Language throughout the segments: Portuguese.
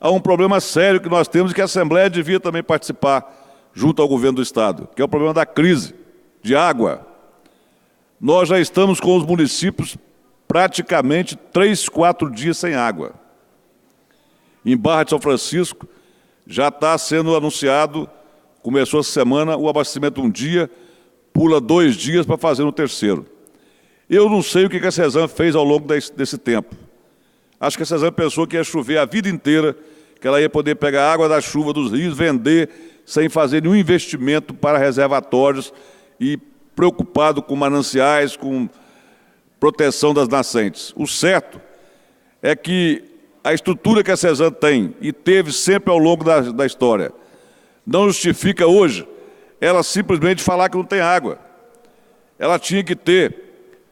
a um problema sério que nós temos e que a Assembleia devia também participar junto ao governo do Estado, que é o problema da crise de água. Nós já estamos com os municípios praticamente 3, 4 dias sem água. Em Barra de São Francisco, já está sendo anunciado, começou essa semana, o abastecimento um dia, pula 2 dias para fazer no terceiro. Eu não sei o que a CESAM fez ao longo desse tempo. Acho que a CESAM pensou que ia chover a vida inteira, que ela ia poder pegar a água da chuva dos rios, vender, sem fazer nenhum investimento para reservatórios e preocupado com mananciais, com proteção das nascentes. O certo é que a estrutura que a CESAM tem e teve sempre ao longo da história não justifica hoje ela simplesmente falar que não tem água. Ela tinha que ter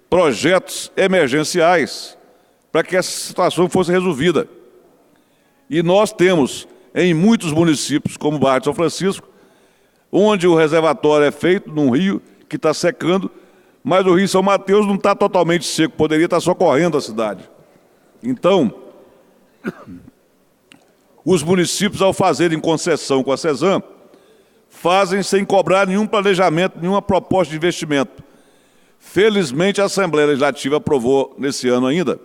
projetos emergenciais para que essa situação fosse resolvida. E nós temos, em muitos municípios, como Barra de São Francisco, onde o reservatório é feito num rio que está secando, mas o rio São Mateus não está totalmente seco, poderia estar socorrendo a cidade. Então, os municípios, ao fazerem concessão com a CESAM, fazem sem cobrar nenhum planejamento, nenhuma proposta de investimento. Felizmente, a Assembleia Legislativa aprovou, nesse ano ainda,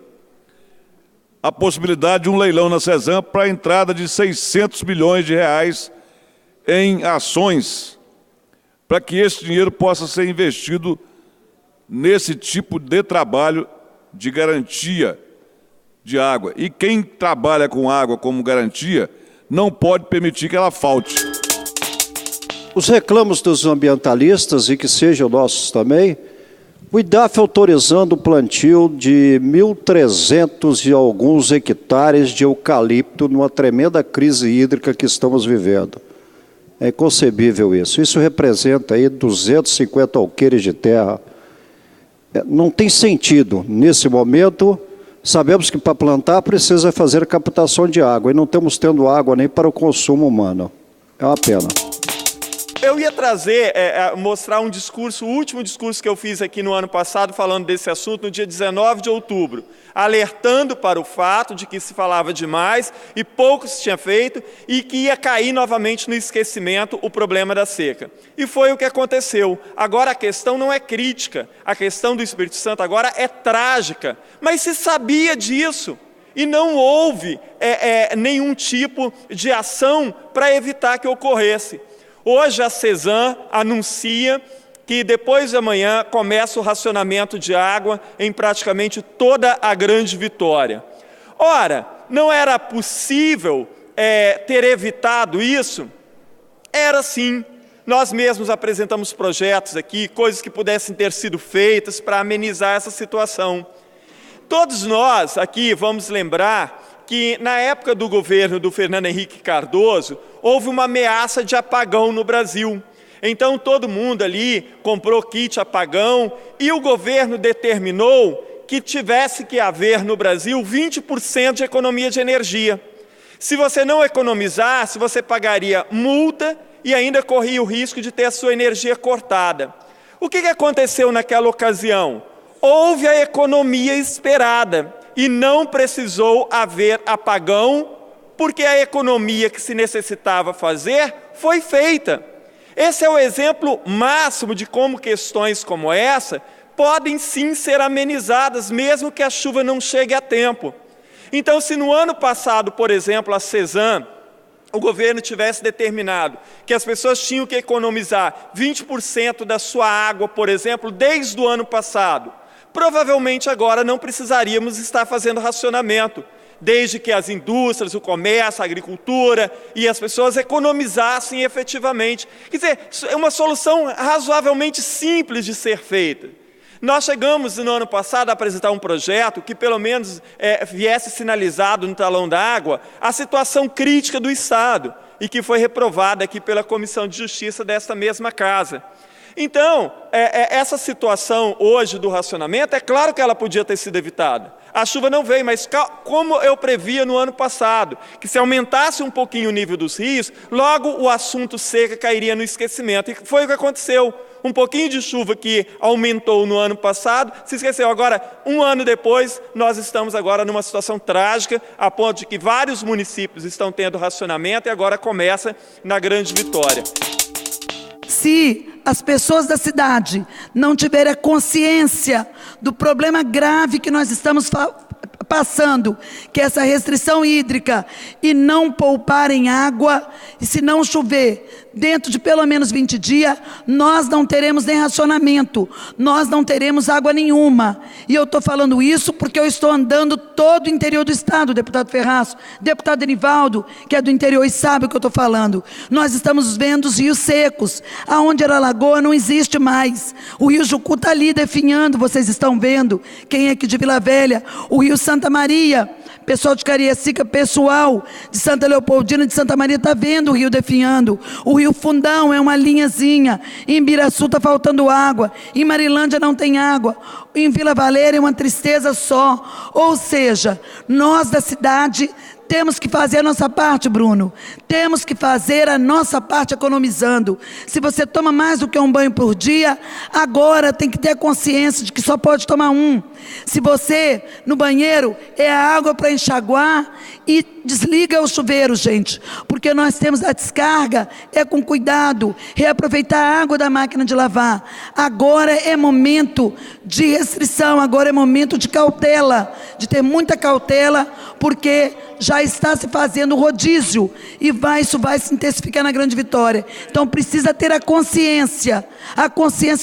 a possibilidade de um leilão na CESAM para a entrada de 600 milhões de reais em ações, para que esse dinheiro possa ser investido nesse tipo de trabalho de garantia de água. E quem trabalha com água como garantia não pode permitir que ela falte. Os reclamos dos ambientalistas, e que sejam nossos também, o IDAF autorizando o plantio de 1.300 e alguns hectares de eucalipto numa tremenda crise hídrica que estamos vivendo. É inconcebível isso. Isso representa aí 250 alqueires de terra. Não tem sentido. Nesse momento, sabemos que para plantar precisa fazer captação de água, e não estamos tendo água nem para o consumo humano. É uma pena. Eu ia trazer, mostrar um discurso, o último discurso que eu fiz aqui no ano passado, falando desse assunto, no dia 19 de outubro, alertando para o fato de que se falava demais e pouco se tinha feito e que ia cair novamente no esquecimento o problema da seca. E foi o que aconteceu. Agora a questão não é crítica, a questão do Espírito Santo agora é trágica, mas se sabia disso. E não houve nenhum tipo de ação para evitar que ocorresse. Hoje a CESAM anuncia que depois de amanhã começa o racionamento de água em praticamente toda a Grande Vitória. Ora, não era possível ter evitado isso? Era sim. Nós mesmos apresentamos projetos aqui, coisas que pudessem ter sido feitas para amenizar essa situação. Todos nós aqui vamos lembrar que na época do governo do Fernando Henrique Cardoso, houve uma ameaça de apagão no Brasil. Então todo mundo ali comprou kit apagão e o governo determinou que tivesse que haver no Brasil 20% de economia de energia. Se você não economizasse, você pagaria multa e ainda corria o risco de ter a sua energia cortada. O que aconteceu naquela ocasião? Houve a economia esperada e não precisou haver apagão, porque a economia que se necessitava fazer foi feita. Esse é o exemplo máximo de como questões como essa podem sim ser amenizadas, mesmo que a chuva não chegue a tempo. Então, se no ano passado, por exemplo, a CESAM, o governo tivesse determinado que as pessoas tinham que economizar 20% da sua água, por exemplo, desde o ano passado, provavelmente agora não precisaríamos estar fazendo racionamento, desde que as indústrias, o comércio, a agricultura e as pessoas economizassem efetivamente. Quer dizer, é uma solução razoavelmente simples de ser feita. Nós chegamos no ano passado a apresentar um projeto que pelo menos viesse sinalizado no talão da água a situação crítica do Estado e que foi reprovada aqui pela Comissão de Justiça desta mesma casa. Então, essa situação hoje do racionamento, é claro que ela podia ter sido evitada. A chuva não veio, mas como eu previa no ano passado, que se aumentasse um pouquinho o nível dos rios, logo o assunto seca cairia no esquecimento. E foi o que aconteceu. Um pouquinho de chuva que aumentou no ano passado, se esqueceu. Agora, um ano depois, nós estamos agora numa situação trágica, a ponto de que vários municípios estão tendo racionamento e agora começa na Grande Vitória. Se as pessoas da cidade não tiverem a consciência do problema grave que nós estamos passando, que é essa restrição hídrica, e não pouparem água, e se não chover dentro de pelo menos 20 dias, nós não teremos nem racionamento, nós não teremos água nenhuma. E eu estou falando isso porque eu estou andando todo o interior do estado, deputado Ferraz, deputado Enivaldo, que é do interior e sabe o que eu estou falando. Nós estamos vendo os rios secos, aonde era lagoa não existe mais, o rio Jucu está ali definhando, vocês estão vendo, quem é aqui de Vila Velha, o rio Santa Maria, pessoal de Cariacica, pessoal de Santa Leopoldina, de Santa Maria, está vendo o rio definhando. O rio Fundão é uma linhazinha. Em Ibiraçu está faltando água. Em Marilândia não tem água. Em Vila Valéria é uma tristeza só. Ou seja, nós da cidade temos que fazer a nossa parte, Bruno. Temos que fazer a nossa parte economizando. Se você toma mais do que um banho por dia, agora tem que ter a consciência de que só pode tomar um. Se você, no banheiro, é a água para enxaguar, e desliga o chuveiro, gente. Porque nós temos a descarga, é com cuidado, reaproveitar a água da máquina de lavar. Agora é momento de restrição, agora é momento de cautela, de ter muita cautela, porque já está se fazendo rodízio e isso vai se intensificar na Grande Vitória. Então precisa ter a consciência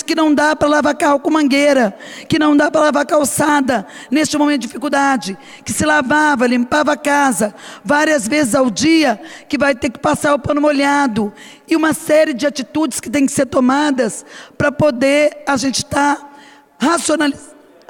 que não dá para lavar carro com mangueira, que não dá para lavar calçada neste momento de dificuldade, que se lavava, limpava a casa várias vezes ao dia, que vai ter que passar o pano molhado, e uma série de atitudes que tem que ser tomadas para poder a gente estar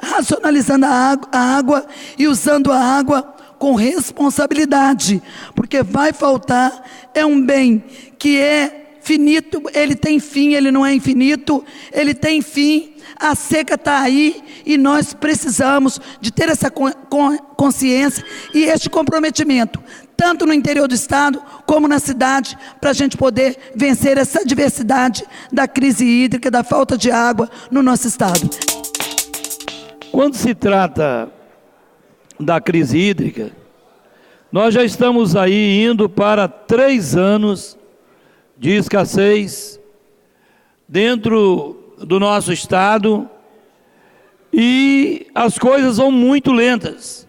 racionalizando a água e usando a água com responsabilidade, porque vai faltar, é um bem que é finito, ele tem fim, ele não é infinito, ele tem fim, a seca está aí e nós precisamos de ter essa consciência e este comprometimento, tanto no interior do estado como na cidade, para a gente poder vencer essa diversidade da crise hídrica, da falta de água no nosso estado. Quando se trata da crise hídrica, nós já estamos aí indo para 3 anos de escassez dentro do nosso estado, e as coisas vão muito lentas.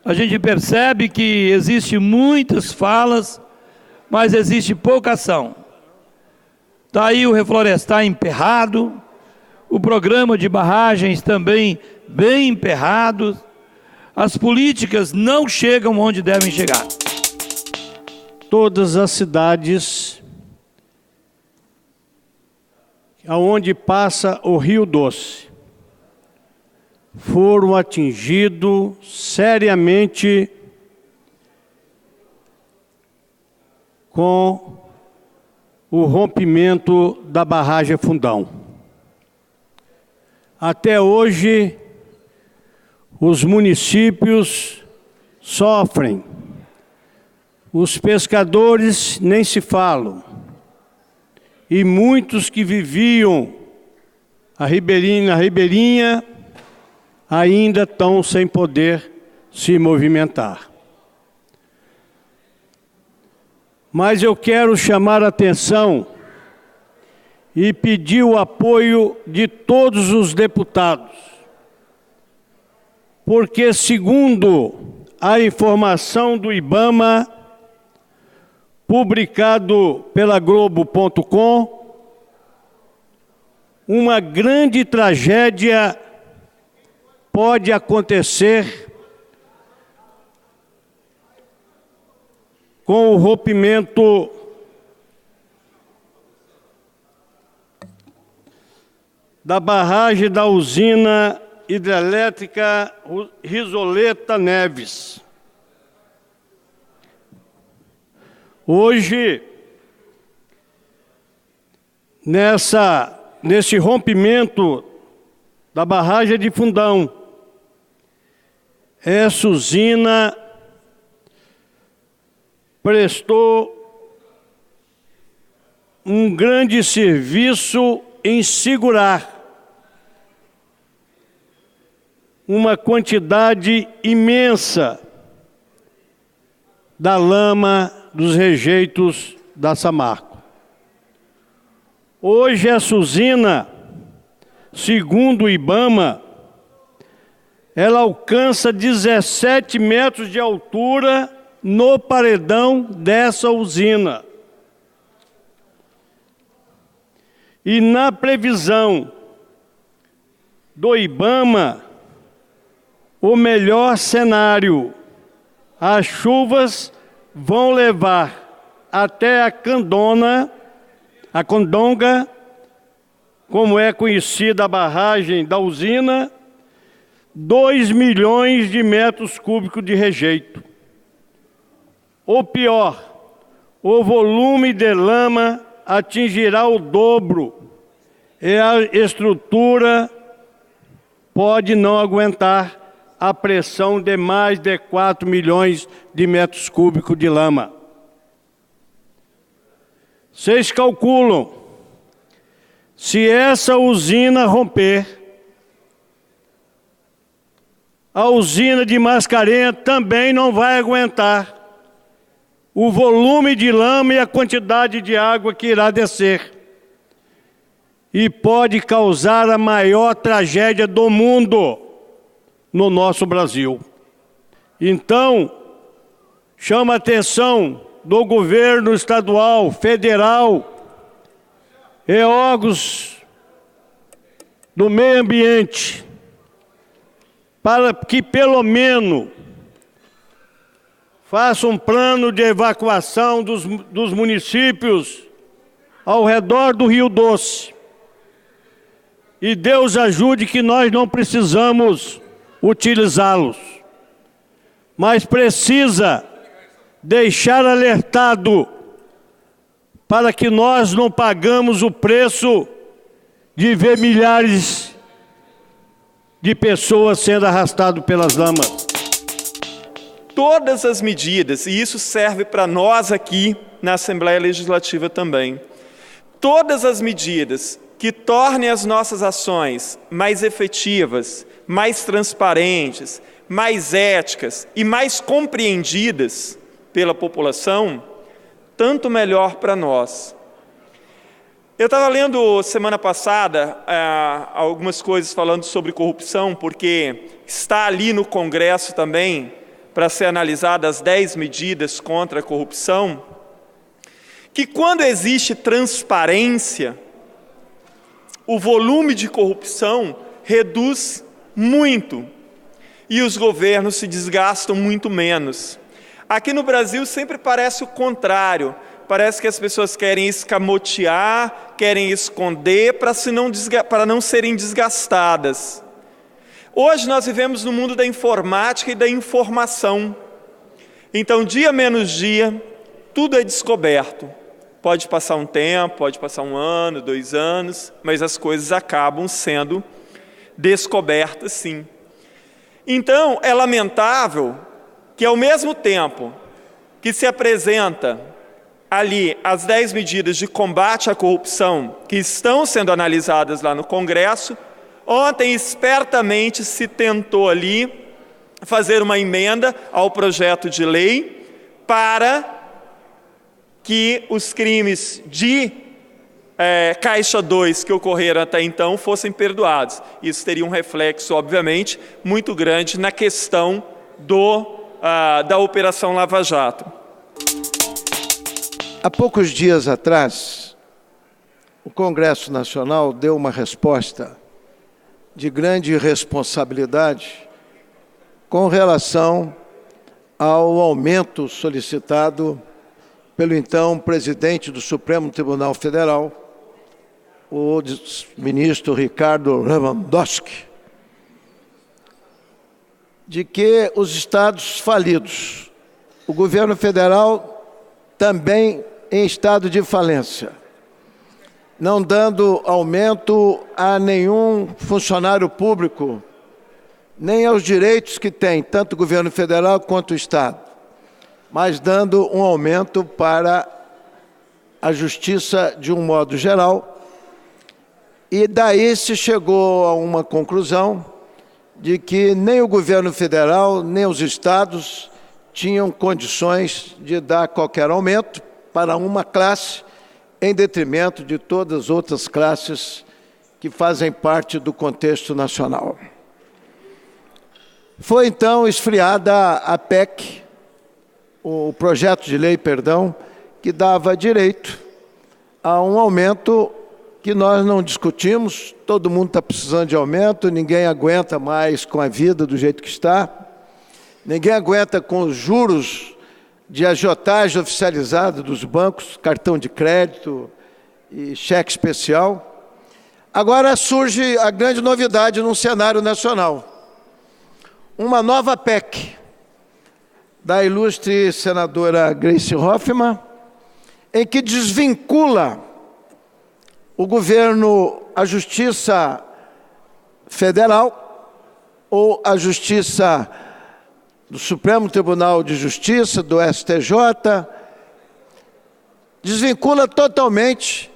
A gente percebe que existe muitas falas, mas existe pouca ação. Está aí o reflorestar emperrado, o programa de barragens também bem emperrado, as políticas não chegam onde devem chegar. Todas as cidades aonde passa o Rio Doce foram atingidos seriamente com o rompimento da barragem Fundão. Até hoje, os municípios sofrem, os pescadores nem se falam, e muitos que viviam na ribeirinha ainda estão sem poder se movimentar. Mas eu quero chamar a atenção e pedir o apoio de todos os deputados, porque, segundo a informação do IBAMA, publicado pela Globo.com, uma grande tragédia pode acontecer com o rompimento da barragem da usina hidrelétrica Risoleta Neves. Hoje, nesse rompimento da barragem de Fundão. Essa usina prestou um grande serviço em segurar uma quantidade imensa da lama dos rejeitos da Samarco. Hoje essa usina, segundo o IBAMA, ela alcança 17 metros de altura no paredão dessa usina. E na previsão do IBAMA, o melhor cenário, as chuvas vão levar até a Condonga, como é conhecida a barragem da usina, 2 milhões de metros cúbicos de rejeito. Ou pior, o volume de lama atingirá o dobro e a estrutura pode não aguentar a pressão de mais de 4 milhões de metros cúbicos de lama. Vocês calculam, se essa usina romper, a usina de Mascarenhas também não vai aguentar o volume de lama e a quantidade de água que irá descer. E pode causar a maior tragédia do mundo no nosso Brasil. Então, chama a atenção do governo estadual, federal e órgãos do meio ambiente, para que pelo menos faça um plano de evacuação dos municípios ao redor do Rio Doce. E Deus ajude que nós não precisamos utilizá-los, mas precisa deixar alertado para que nós não pagamos o preço de ver milhares de pessoas sendo arrastadas pelas lamas. Todas as medidas, e isso serve para nós aqui na Assembleia Legislativa também, todas as medidas que tornem as nossas ações mais efetivas, mais transparentes, mais éticas e mais compreendidas pela população, tanto melhor para nós. Eu estava lendo semana passada algumas coisas falando sobre corrupção, porque está ali no Congresso também, para ser analisadas as 10 medidas contra a corrupção, que quando existe transparência, o volume de corrupção reduz muito e os governos se desgastam muito menos. Aqui no Brasil sempre parece o contrário, parece que as pessoas querem escamotear, querem esconder para não serem desgastadas. Hoje nós vivemos no mundo da informática e da informação. Então, dia menos dia, tudo é descoberto. Pode passar um tempo, pode passar 1 ano, 2 anos, mas as coisas acabam sendo descobertas, sim. Então, é lamentável que, ao mesmo tempo que se apresenta ali as 10 medidas de combate à corrupção que estão sendo analisadas lá no Congresso, ontem, espertamente, se tentou ali fazer uma emenda ao projeto de lei para que os crimes de Caixa 2 que ocorreram até então fossem perdoados. Isso teria um reflexo, obviamente, muito grande na questão da Operação Lava Jato. Há poucos dias atrás, o Congresso Nacional deu uma resposta de grande responsabilidade com relação ao aumento solicitado pelo então presidente do Supremo Tribunal Federal, o ministro Ricardo Lewandowski, de que os estados falidos, o governo federal também em estado de falência, não dando aumento a nenhum funcionário público, nem aos direitos que tem, tanto o governo federal quanto o Estado, mas dando um aumento para a justiça de um modo geral. E daí se chegou a uma conclusão de que nem o governo federal, nem os estados tinham condições de dar qualquer aumento para uma classe, em detrimento de todas as outras classes que fazem parte do contexto nacional. Foi então esfriada a PEC, o projeto de lei, perdão, que dava direito a um aumento que nós não discutimos. Todo mundo está precisando de aumento, ninguém aguenta mais com a vida do jeito que está, ninguém aguenta com os juros de agiotagem oficializada dos bancos, cartão de crédito e cheque especial. Agora surge a grande novidade no cenário nacional. Uma nova PEC da ilustre senadora Gleice Hoffmann, em que desvincula o governo, a Justiça Federal ou a Justiça do Supremo Tribunal de Justiça, do STJ, desvincula totalmente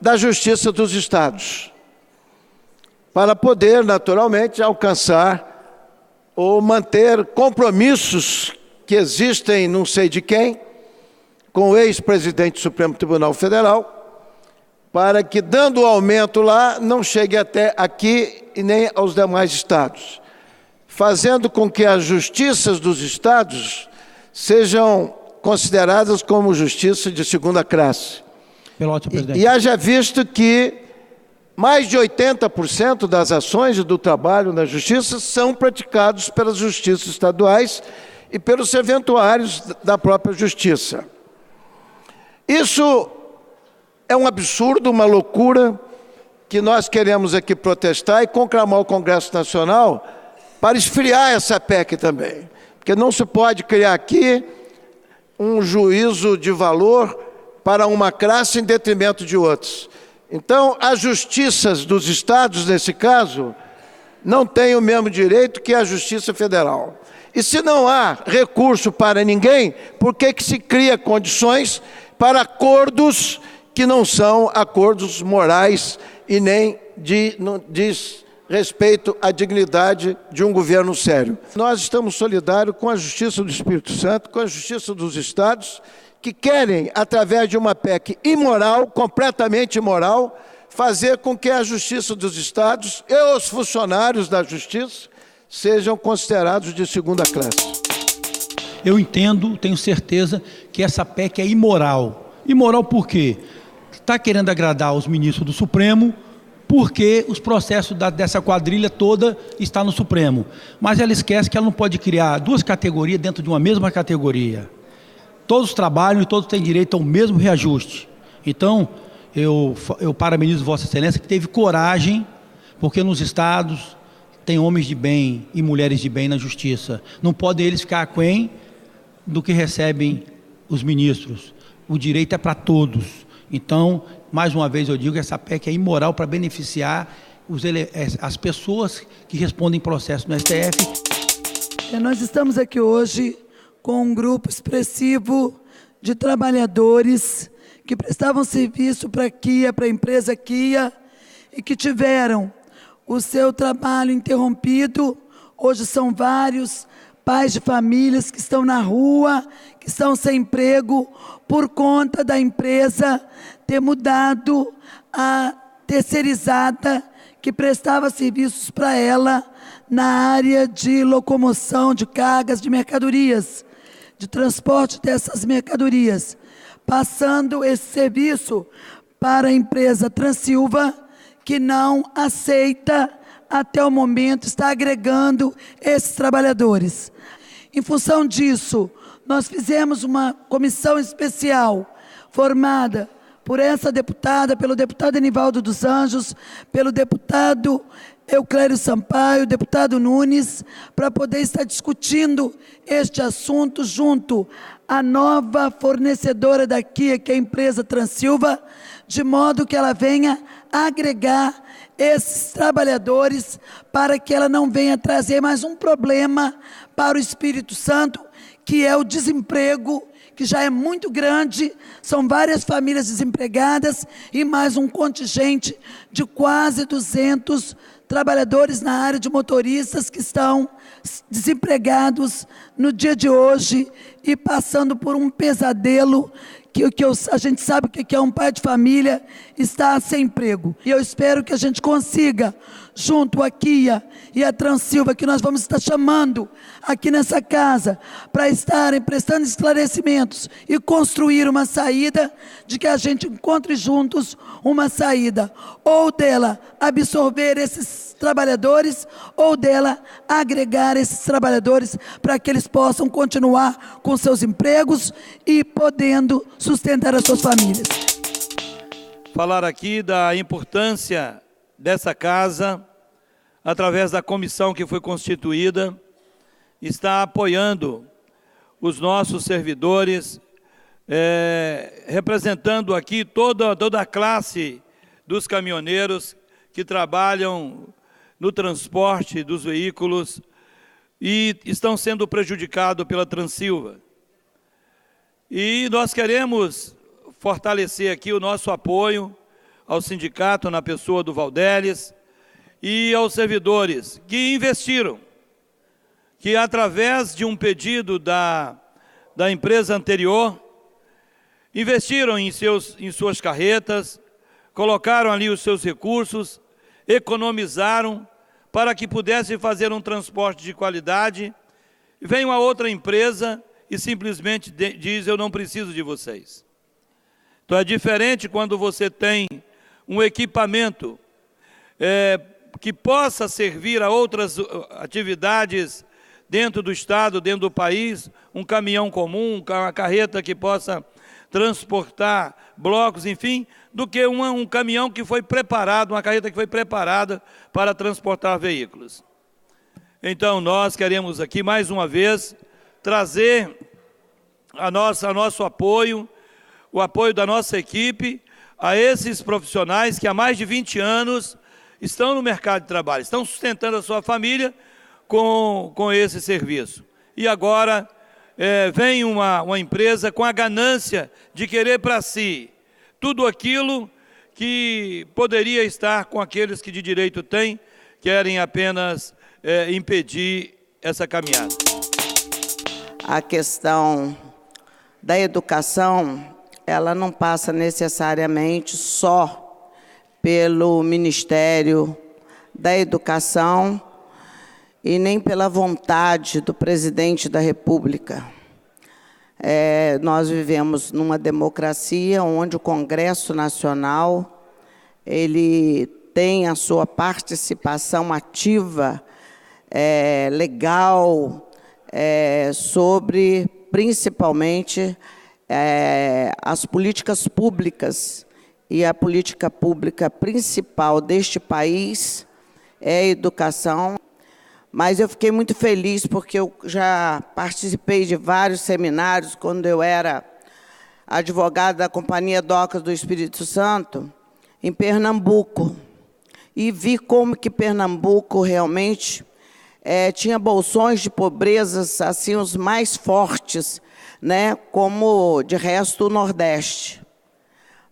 da Justiça dos Estados, para poder, naturalmente, alcançar ou manter compromissos que existem, não sei de quem, com o ex-presidente do Supremo Tribunal Federal, para que, dando o aumento lá, não chegue até aqui e nem aos demais estados, fazendo com que as justiças dos estados sejam consideradas como justiça de segunda classe. E haja visto que mais de 80% das ações do trabalho na justiça são praticados pelas justiças estaduais e pelos serventuários da própria justiça. Isso é um absurdo, uma loucura, que nós queremos aqui protestar e conclamar o Congresso Nacional para esfriar essa PEC também. Porque não se pode criar aqui um juízo de valor para uma classe em detrimento de outros. Então, as justiças dos estados, nesse caso, não têm o mesmo direito que a Justiça Federal. E se não há recurso para ninguém, por que se cria condições para acordos que não são acordos morais e nem diz respeito à dignidade de um governo sério? Nós estamos solidários com a Justiça do Espírito Santo, com a Justiça dos Estados, que querem, através de uma PEC imoral, completamente imoral, fazer com que a Justiça dos Estados e os funcionários da Justiça sejam considerados de segunda classe. Eu entendo, tenho certeza que essa PEC é imoral. Imoral por quê? Está querendo agradar os ministros do Supremo, porque os processos dessa quadrilha toda está no Supremo. Mas ela esquece que ela não pode criar duas categorias dentro de uma mesma categoria. Todos trabalham e todos têm direito ao mesmo reajuste. Então, eu parabenizo Vossa Excelência que teve coragem, porque nos estados tem homens de bem e mulheres de bem na justiça. Não podem eles ficar aquém do que recebem os ministros. O direito é para todos. Então, mais uma vez eu digo que essa PEC é imoral para beneficiar as pessoas que respondem processo no STF. Nós estamos aqui hoje com um grupo expressivo de trabalhadores que prestavam serviço para a Kia, para a empresa Kia, e que tiveram o seu trabalho interrompido. Hoje são vários pais de famílias que estão na rua, que estão sem emprego, por conta da empresa ter mudado a terceirizada que prestava serviços para ela na área de locomoção de cargas de mercadorias, de transporte dessas mercadorias, passando esse serviço para a empresa Transilva, que não aceita, até o momento, está agregando esses trabalhadores. Em função disso, nós fizemos uma comissão especial, formada por essa deputada, pelo deputado Enivaldo dos Anjos, pelo deputado Euclério Sampaio, deputado Nunes, para poder estar discutindo este assunto junto à nova fornecedora da Kia, que é a empresa Transilva, de modo que ela venha agregar esses trabalhadores, para que ela não venha trazer mais um problema para o Espírito Santo, que é o desemprego, que já é muito grande, são várias famílias desempregadas e mais um contingente de quase 200 trabalhadores na área de motoristas que estão desempregados no dia de hoje e passando por um pesadelo a gente sabe o que é um pai de família estar sem emprego. E eu espero que a gente consiga, junto a Kia e a Transilva, que nós vamos estar chamando aqui nessa casa, para estarem prestando esclarecimentos e construir uma saída, de que a gente encontre juntos uma saída, ou dela absorver esses trabalhadores, ou dela agregar esses trabalhadores, para que eles possam continuar com seus empregos e podendo sustentar as suas famílias. Falar aqui da importância dessa casa, através da comissão que foi constituída, está apoiando os nossos servidores, representando aqui toda a classe dos caminhoneiros que trabalham no transporte dos veículos e estão sendo prejudicados pela Transilva. E nós queremos fortalecer aqui o nosso apoio ao sindicato, na pessoa do Valdeles, e aos servidores que investiram, que através de um pedido da empresa anterior, investiram em suas carretas, colocaram ali os seus recursos, economizaram para que pudessem fazer um transporte de qualidade. Vem uma outra empresa e simplesmente diz: eu não preciso de vocês. Então é diferente quando você tem um equipamento que possa servir a outras atividades dentro do estado, dentro do país, um caminhão comum, uma carreta que possa transportar blocos, enfim, do que um caminhão que foi preparado, uma carreta que foi preparada para transportar veículos. Então nós queremos aqui mais uma vez trazer nosso apoio, o apoio da nossa equipe a esses profissionais que há mais de 20 anos estão no mercado de trabalho, estão sustentando a sua família com esse serviço. E agora vem uma empresa com a ganância de querer para si tudo aquilo que poderia estar com aqueles que de direito têm, querem apenas impedir essa caminhada. A questão da educação, ela não passa necessariamente só pelo Ministério da Educação e nem pela vontade do presidente da República. Nós vivemos numa democracia onde o Congresso Nacional ele tem a sua participação ativa, legal, sobre, principalmente, as políticas públicas. E a política pública principal deste país é a educação. Mas eu fiquei muito feliz porque eu já participei de vários seminários quando eu era advogada da Companhia Docas do Espírito Santo, em Pernambuco. E vi como que Pernambuco realmente tinha bolsões de pobrezas assim, os mais fortes, né, como de resto o Nordeste.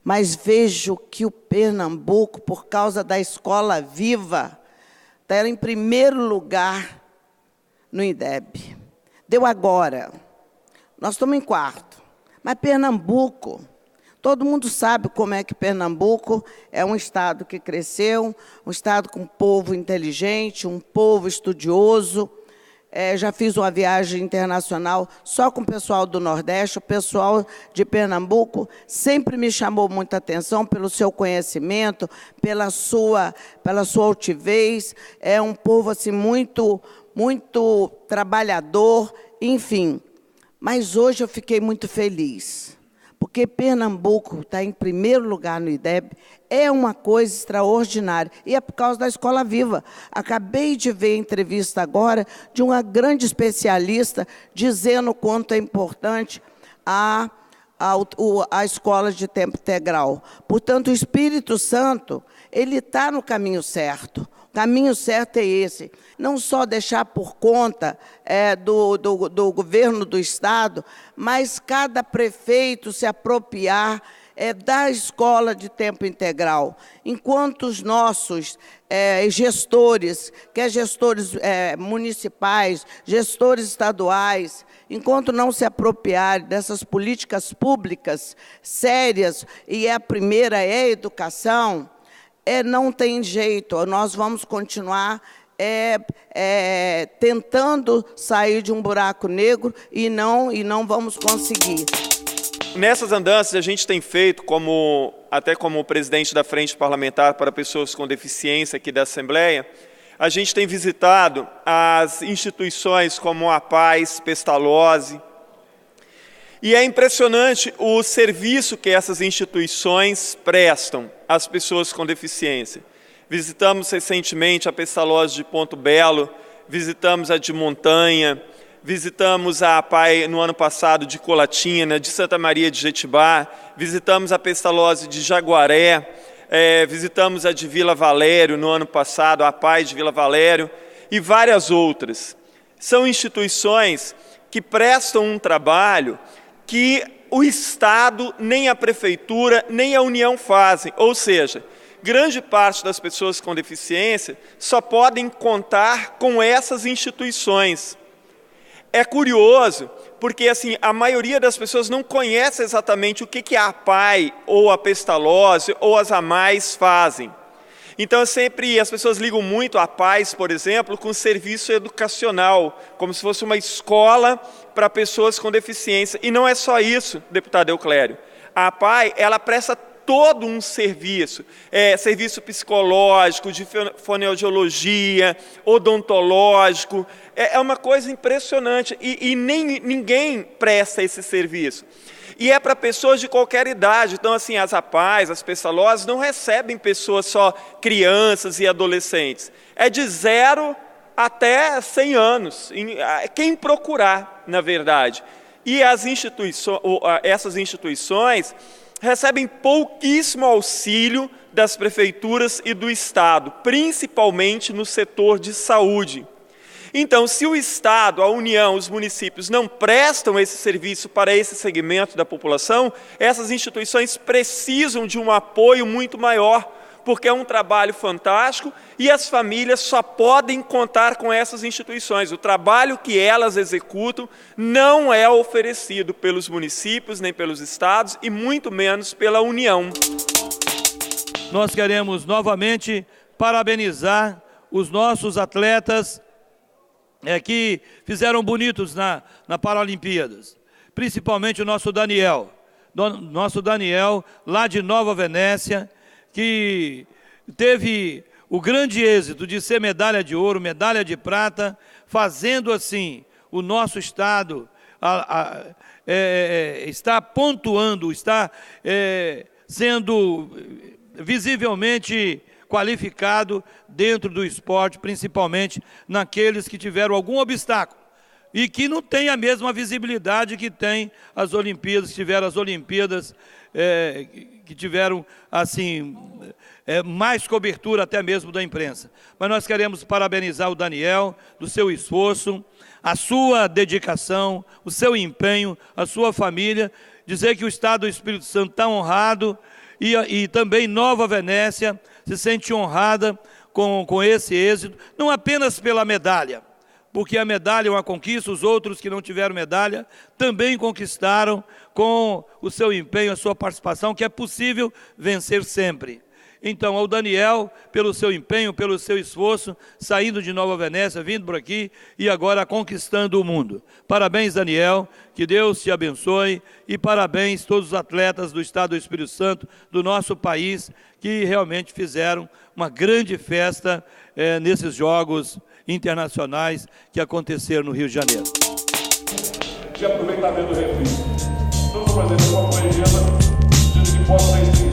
Mas vejo que o Pernambuco, por causa da Escola Viva, está em primeiro lugar no INDEB. Deu agora. Nós estamos em quarto. Mas Pernambuco, todo mundo sabe como é que Pernambuco é um estado que cresceu, um estado com um povo inteligente, um povo estudioso. Já fiz uma viagem internacional só com o pessoal do Nordeste. O pessoal de Pernambuco sempre me chamou muita atenção pelo seu conhecimento, pela sua altivez. É um povo assim, muito trabalhador, enfim. Mas hoje eu fiquei muito feliz, porque Pernambuco está em primeiro lugar no IDEB, é uma coisa extraordinária. E é por causa da Escola Viva. Acabei de ver a entrevista agora de uma grande especialista dizendo o quanto é importante a escola de tempo integral. Portanto, o Espírito Santo, ele está no caminho certo. O caminho certo é esse. Não só deixar por conta do governo do Estado, mas cada prefeito se apropriar da escola de tempo integral. Enquanto os nossos gestores, quer gestores municipais, gestores estaduais, enquanto não se apropriarem dessas políticas públicas sérias, e a primeira é a educação, não tem jeito, nós vamos continuar tentando sair de um buraco negro e não vamos conseguir. Nessas andanças, a gente tem feito, até como presidente da Frente Parlamentar para Pessoas com Deficiência aqui da Assembleia, a gente tem visitado as instituições como a Paz, Pestalozzi, e é impressionante o serviço que essas instituições prestam às pessoas com deficiência. Visitamos recentemente a Pestalozzi de Ponto Belo, visitamos a de Montanha, visitamos a APAI no ano passado de Colatina, de Santa Maria de Jetibá, visitamos a Pestalozzi de Jaguaré, visitamos a de Vila Valério no ano passado, a APAI de Vila Valério e várias outras. São instituições que prestam um trabalho que o Estado, nem a Prefeitura, nem a União fazem, ou seja, grande parte das pessoas com deficiência só podem contar com essas instituições. É curioso, porque assim, a maioria das pessoas não conhece exatamente o que a APAI, ou a Pestalozzi, ou as AMAIs fazem. Então, as pessoas ligam muito a Paz, por exemplo, com serviço educacional, como se fosse uma escola para pessoas com deficiência. E não é só isso, deputado Euclério. A APAI, ela presta todo um serviço, serviço psicológico, de fonoaudiologia, odontológico, é uma coisa impressionante, e ninguém presta esse serviço. E é para pessoas de qualquer idade, então assim, as APAIs, as Pestalozzi não recebem pessoas só crianças e adolescentes, é de 0 até 100 anos, quem procurar, na verdade. E essas instituições recebem pouquíssimo auxílio das prefeituras e do Estado, principalmente no setor de saúde. Então, se o Estado, a União, os municípios não prestam esse serviço para esse segmento da população, essas instituições precisam de um apoio muito maior, porque é um trabalho fantástico e as famílias só podem contar com essas instituições. O trabalho que elas executam não é oferecido pelos municípios, nem pelos estados e muito menos pela União. Nós queremos novamente parabenizar os nossos atletas que fizeram bonitos na Paralimpíadas, principalmente o nosso Daniel, lá de Nova Venécia, que teve o grande êxito de ser medalha de ouro, medalha de prata, fazendo assim o nosso estado está pontuando, está sendo visivelmente qualificado dentro do esporte, principalmente naqueles que tiveram algum obstáculo e que não tem a mesma visibilidade que tem as Olimpíadas, que tiveram as Olimpíadas, que tiveram assim mais cobertura até mesmo da imprensa. Mas nós queremos parabenizar o Daniel do seu esforço, a sua dedicação, o seu empenho, a sua família, dizer que o Estado do Espírito Santo está honrado e também Nova Venécia se sente honrada com esse êxito, não apenas pela medalha, porque a medalha é uma conquista, os outros que não tiveram medalha também conquistaram com o seu empenho, a sua participação, que é possível vencer sempre. Então, ao Daniel, pelo seu empenho, pelo seu esforço, saindo de Nova Venécia, vindo por aqui e agora conquistando o mundo. Parabéns, Daniel, que Deus te abençoe e parabéns a todos os atletas do Estado do Espírito Santo, do nosso país, que realmente fizeram uma grande festa nesses Jogos Internacionais que aconteceram no Rio de Janeiro. De aproveitamento do refri. Vamos fazer uma legenda, que possa ser